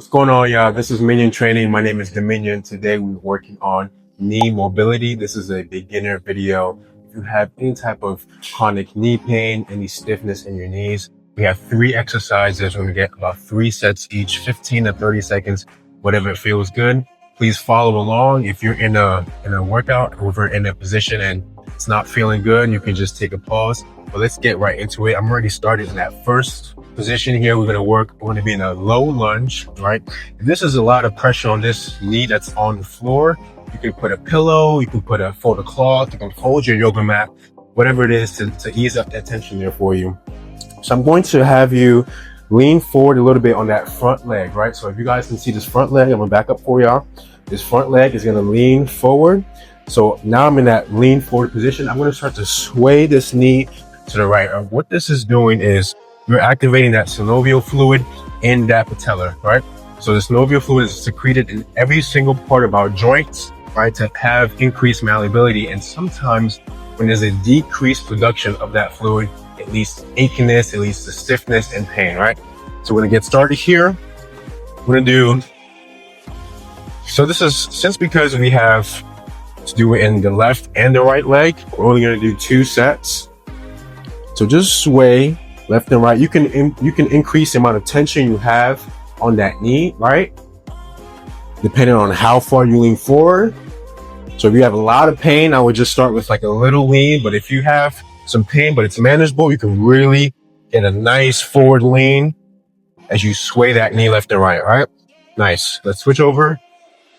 going on, y'all? This is Minion Training. My name is Dominion. Today we're working on knee mobility. This is a beginner video. If you have any type of chronic knee pain, any stiffness in your knees, we have 3 exercises. We're gonna get about 3 sets each, 15 to 30 seconds, whatever it feels good. Please follow along. If you're in a workout or if you're in a position and it's not feeling good, you can just take a pause. But let's get right into it. I'm already started in that first position here. We're going to be in a low lunge, right? If this is a lot of pressure on this knee that's on the floor, you can put a pillow, you can fold a cloth, you can hold your yoga mat, whatever it is to ease up that tension there for you. So I'm going to have you lean forward a little bit on that front leg, right? So if you guys can see this front leg, I'm gonna back up for y'all. This front leg is gonna lean forward. So now I'm in that lean forward position. I'm gonna start to sway this knee to the right. What this is doing is you're activating that synovial fluid in that patella, right? So the synovial fluid is secreted in every single part of our joints, right, to have increased malleability. And sometimes when there's a decreased production of that fluid, it leads to achiness, it leads to stiffness and pain, right? So we're gonna get started here. We're gonna do, so this is, because we have to do it in the left and the right leg, we're only gonna do 2 sets. So just sway left and right. You can increase the amount of tension you have on that knee, right? Depending on how far you lean forward. So if you have a lot of pain, I would just start with like a little lean. But if you have some pain, but it's manageable, you can really get a nice forward lean as you sway that knee left and right, all right? Nice. Let's switch over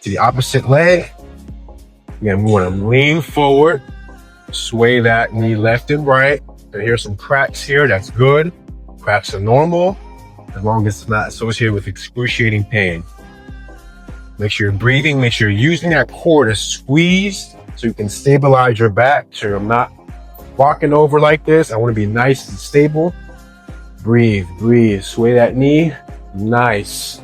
to the opposite leg. Again, we want to lean forward, sway that knee left and right. And here's some cracks here. That's good. Cracks are normal as long as it's not associated with excruciating pain. Make sure you're breathing. Make sure you're using that core to squeeze so you can stabilize your back. So I'm not walking over like this. I want to be nice and stable. Breathe, breathe. Sway that knee. Nice.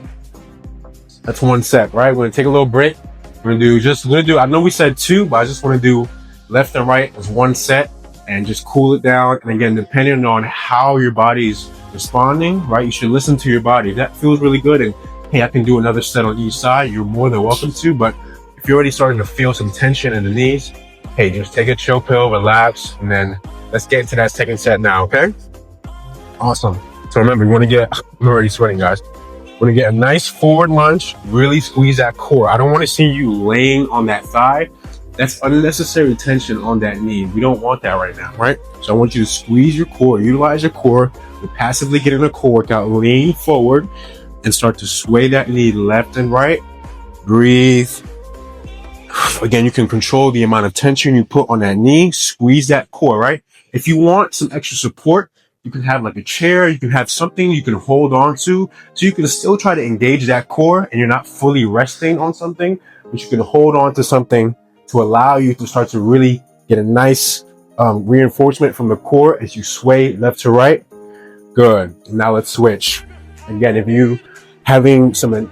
That's 1 set, right? We're going to take a little break. We're going to do, I know we said 2, but I just want to do left and right as 1 set. And just cool it down. And again, depending on how your body's responding, right? You should listen to your body. If that feels really good and hey, I can do another set on each side, you're more than welcome to. But if you're already starting to feel some tension in the knees, hey, just take a chill pill, relax, and then let's get into that second set now, okay? Awesome. So remember, you want to get, I'm already sweating, guys. We're going to get a nice forward lunge, really squeeze that core. I don't want to see you laying on that thigh. That's unnecessary tension on that knee. We don't want that right now, right? So I want you to squeeze your core, utilize your core. We're passively getting a core workout. Lean forward and start to sway that knee left and right. Breathe. Again, you can control the amount of tension you put on that knee. Squeeze that core, right? If you want some extra support, you can have like a chair. You can have something you can hold on to. So you can still try to engage that core and you're not fully resting on something, but you can hold on to something to allow you to start to really get a nice reinforcement from the core as you sway left to right. Good. Now let's switch. Again, if you having some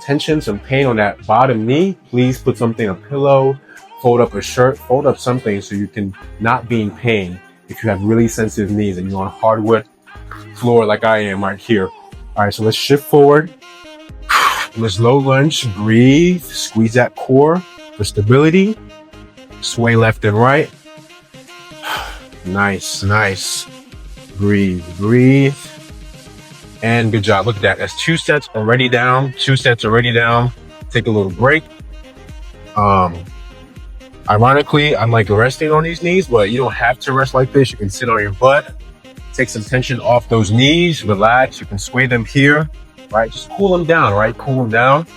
tension, some pain on that bottom knee, please put something, a pillow, fold up a shirt, fold up something so you can not be in pain if you have really sensitive knees and you're on hardwood floor like I am right here. All right, so let's shift forward. Let's low lunge, breathe, squeeze that core for stability. Sway left and right. Nice, nice. Breathe, breathe. And good job. Look at that. That's 2 sets already down. 2 sets already down. Take a little break. Ironically, I'm like resting on these knees, but you don't have to rest like this. You can sit on your butt. Take some tension off those knees. Relax. You can sway them here, right? Just cool them down, right? Cool them down.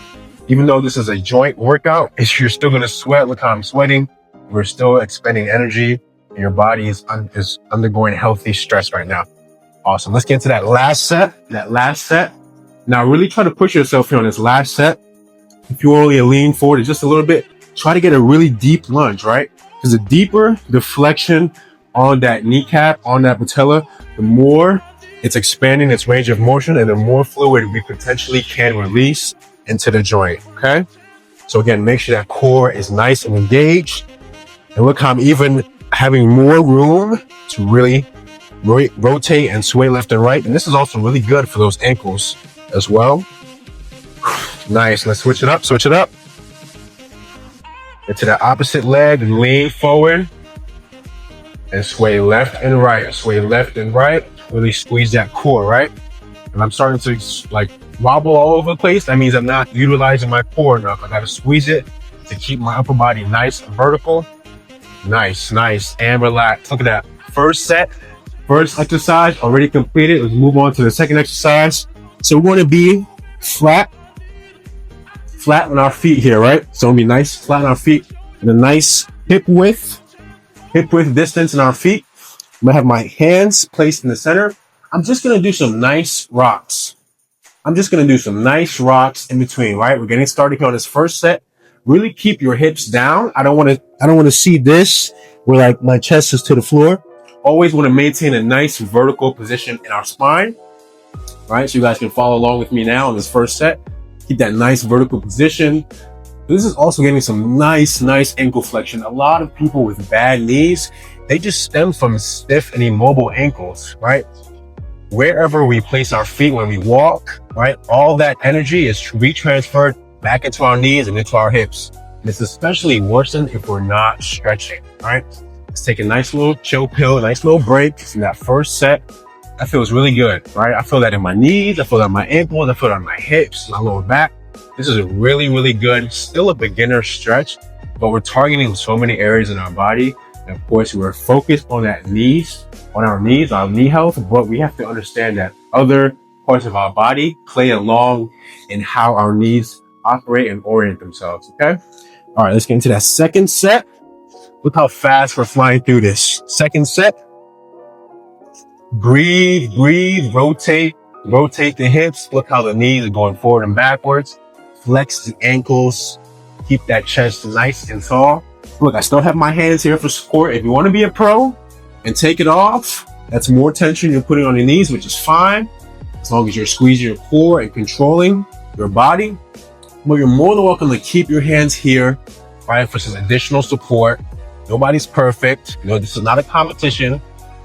Even though this is a joint workout, you're still going to sweat. Look how I'm sweating. We're still expending energy. And your body is undergoing healthy stress right now. Awesome. Let's get into that last set. Now really try to push yourself here on this last set. If you only lean forward just a little bit, try to get a really deep lunge, right? Because the deeper the flexion on that kneecap, on that patella, the more it's expanding its range of motion and the more fluid we potentially can release into the joint, okay? So again, make sure that core is nice and engaged. And look how I'm even having more room to really rotate and sway left and right. And this is also really good for those ankles as well. Nice. Let's switch it up. Switch it up. Into the opposite leg. Lean forward. And sway left and right. Sway left and right. Really squeeze that core, right? And I'm starting to like wobble all over the place. That means I'm not utilizing my core enough. I gotta squeeze it to keep my upper body nice and vertical. Nice, nice, and relax. Look at that. First set, first exercise already completed. Let's move on to the second exercise. So we want to be flat on our feet here, right? So it'll be nice, flat on our feet, and a nice hip width distance in our feet. I'm gonna have my hands placed in the center. I'm just gonna do some nice rocks. I'm just gonna do some nice rocks in between, right? We're getting started here on this first set. Really keep your hips down. I don't want to see this where like my chest is to the floor. Always want to maintain a nice vertical position in our spine, right? So you guys can follow along with me now on this first set. Keep that nice vertical position. This is also getting some nice ankle flexion. A lot of people with bad knees, they just stem from stiff and immobile ankles, right? Wherever we place our feet when we walk, right? All that energy is retransferred back into our knees and into our hips. And it's especially worsened if we're not stretching, right? Let's take a nice little chill pill, a nice little break from that first set. That feels really good, right? I feel that in my knees, I feel that in my ankles, I feel that in my hips, my lower back. This is really good. Still a beginner stretch, but we're targeting so many areas in our body. And of course, we're focused on our knees, our knee health, but we have to understand that other parts of our body play along in how our knees operate and orient themselves, okay? All right, let's get into that second set. Look how fast we're flying through this. Second set. Breathe, rotate the hips. Look how the knees are going forward and backwards. Flex the ankles. Keep that chest nice and tall. Look, I still have my hands here for support. If you want to be a pro and take it off, that's more tension you're putting on your knees, which is fine. As long as you're squeezing your core and controlling your body. But you're more than welcome to keep your hands here, right, for some additional support. Nobody's perfect. You know, this is not a competition,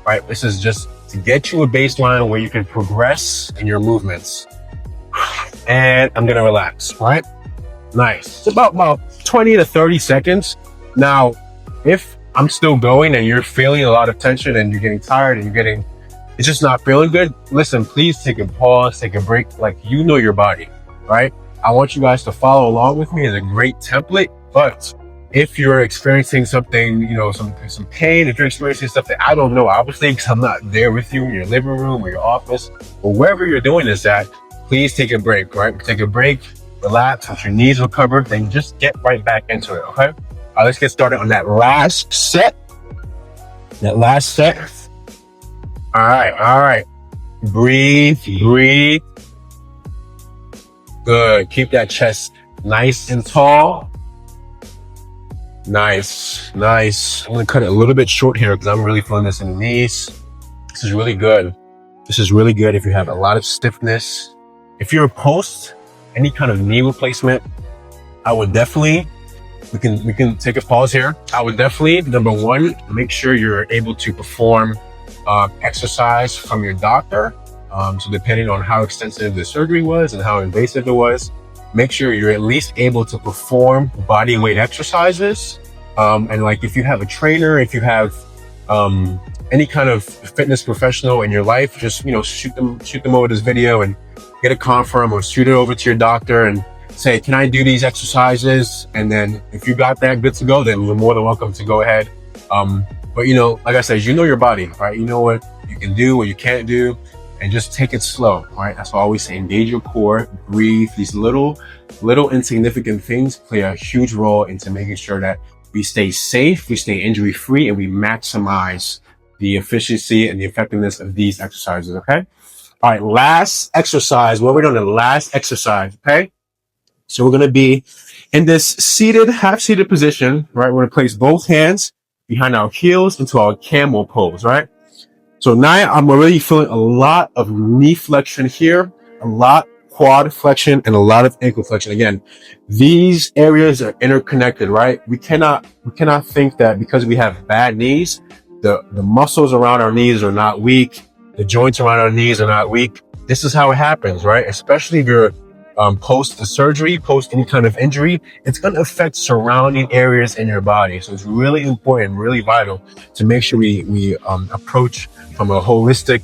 right? This is just to get you a baseline where you can progress in your movements. And I'm gonna relax, right? Nice. It's about 20 to 30 seconds. Now, if I'm still going and you're feeling a lot of tension and you're getting tired and it's just not feeling good, listen, please take a pause, take a break, like you know your body, right? I want you guys to follow along with me. It's a great template, but if you're experiencing something, you know, some pain, if you're experiencing something I don't know, obviously, because I'm not there with you in your living room or your office or wherever you're doing this at, please take a break, right? Take a break, relax, let your knees recover, then just get right back into it, okay? All right, let's get started on that last set. All right. Breathe. Good. Keep that chest nice and tall. Nice. I'm going to cut it a little bit short here because I'm really feeling this in the knees. This is really good. If you have a lot of stiffness. If you're post any kind of knee replacement, I would definitely, we can take a pause here. I would definitely, number one, make sure you're able to perform exercise from your doctor. So depending on how extensive the surgery was and how invasive it was, make sure you're at least able to perform body weight exercises. And like if you have a trainer, if you have any kind of fitness professional in your life, just, you know, shoot them over this video and get a confirm or shoot it over to your doctor and say, can I do these exercises? And then if you got that good to go, then we're more than welcome to go ahead. But you know, like I said, you know your body, right? You know what you can do, what you can't do. And just take it slow, right? That's why I always say engage your core, breathe. These little insignificant things play a huge role into making sure that we stay safe, we stay injury free, and we maximize the efficiency and the effectiveness of these exercises, okay? All right, last exercise. What we're doing the last exercise, okay? So we're going to be in this half seated position, right? We're going to place both hands behind our heels into our camel pose, right? So now I'm already feeling a lot of knee flexion here, a lot quad flexion, and a lot of ankle flexion. Again, these areas are interconnected, right? We cannot think that because we have bad knees, the muscles around our knees are not weak, the joints around our knees are not weak. This is how it happens, right? Especially if you're post the surgery, post any kind of injury, it's going to affect surrounding areas in your body. So it's really important, really vital to make sure we approach from a holistic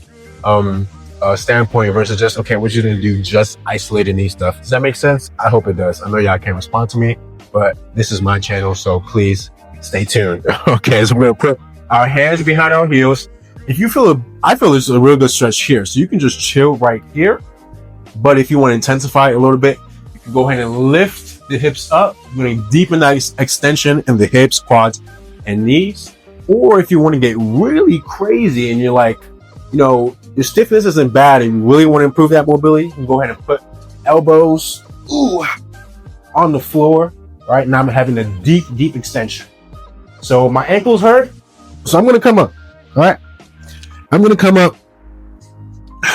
standpoint versus just, okay, what you're going to do, just isolating these stuff. Does that make sense? I hope it does. I know y'all can't respond to me, but this is my channel, so please stay tuned. Okay, so we're going to put our hands behind our heels. If you feel, I feel there's a real good stretch here, so you can just chill right here. But if you want to intensify it a little bit, you can go ahead and lift the hips up. You're going to deepen that extension in the hips, quads, and knees. Or if you want to get really crazy and you're like, you know, your stiffness isn't bad and you really want to improve that mobility, you can go ahead and put elbows on the floor. Right now I'm having a deep extension. So my ankles hurt, so I'm going to come up. All right, I'm going to come up.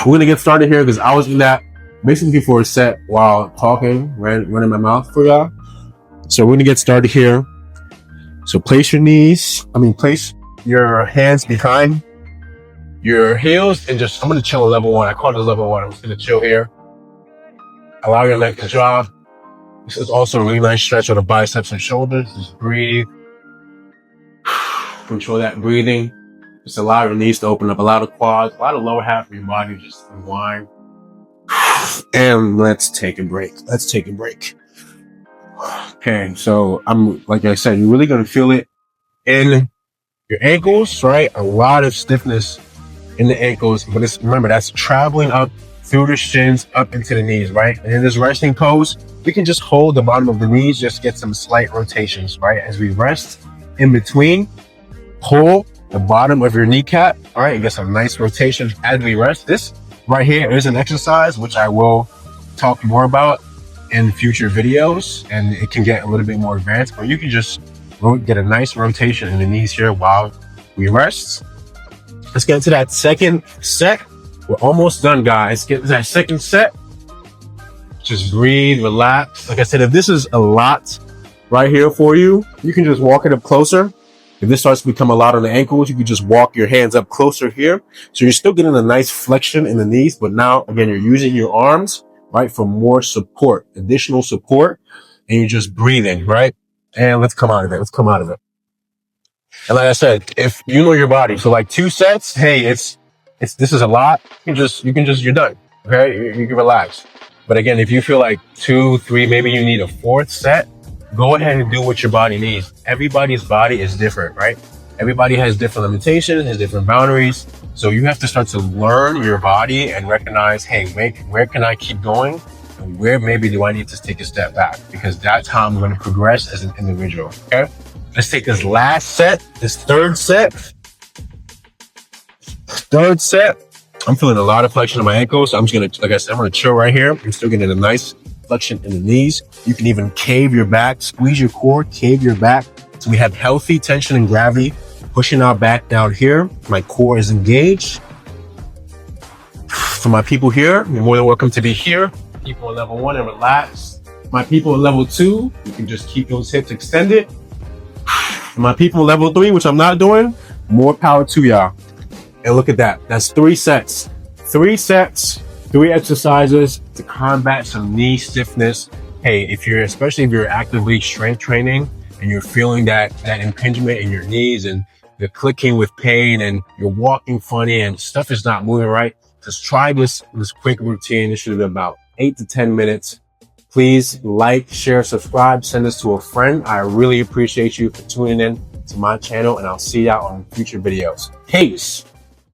We're going to get started here because I was in that basically for a set while talking, running my mouth for y'all. So we're going to get started here. So place your place your hands behind your heels and just, I'm going to chill at level 1. I call this level 1. I'm just going to chill here. Allow your neck to drop. This is also a really nice stretch on the biceps and shoulders. Just breathe. Control that breathing. Just allow your knees to open up. Allow the quads, allow the lower half of your body just unwind. And let's take a break. Okay, so like I said, you're really going to feel it in your ankles, right? A lot of stiffness in the ankles, but remember, that's traveling up through the shins, up into the knees, right? And in this resting pose, we can just hold the bottom of the knees, just get some slight rotations, right? As we rest in between, pull the bottom of your kneecap, all right? And get some nice rotations as we rest. This right here is an exercise, which I will talk more about in future videos, and it can get a little bit more advanced, but you can just get a nice rotation in the knees here while we rest. Let's get into that second set. We're almost done, guys. Get into that second set. Just breathe, relax. Like I said, if this is a lot right here for you, you can just walk it up closer. If this starts to become a lot on the ankles, you can just walk your hands up closer here. So you're still getting a nice flexion in the knees, but now, again, you're using your arms, right, for more support, additional support, and you're just breathing, right? And let's come out of it. And like I said, if you know your body, so like 2 sets, hey, this is a lot. You're done. Okay, you can relax. But again, if you feel like 2, 3, maybe you need a 4th set, go ahead and do what your body needs. Everybody's body is different, right? Everybody has different limitations, has different boundaries. So you have to start to learn your body and recognize, hey, where can I keep going? And where maybe do I need to take a step back? Because that's how I'm going to progress as an individual, okay? Let's take this last set, this third set. I'm feeling a lot of flexion in my ankles. So I'm just going to, like I said, I'm going to chill right here. I'm still getting a nice flexion in the knees. You can even cave your back, squeeze your core, cave your back. So we have healthy tension and gravity, pushing our back down here. My core is engaged. For my people here, you're more than welcome to be here. People at level 1 and relax. My people at level 2, you can just keep those hips extended. For my people at level 3, which I'm not doing, more power to y'all. And look at that. That's 3 sets. 3 sets, 3 exercises to combat some knee stiffness. Hey, especially if you're actively strength training and you're feeling that impingement in your knees and you're clicking with pain and you're walking funny and stuff is not moving right, just try this quick routine. This should be about 8 to 10 minutes. Please like, share, subscribe, send this to a friend. I really appreciate you for tuning in to my channel, and I'll see y'all on future videos. Peace.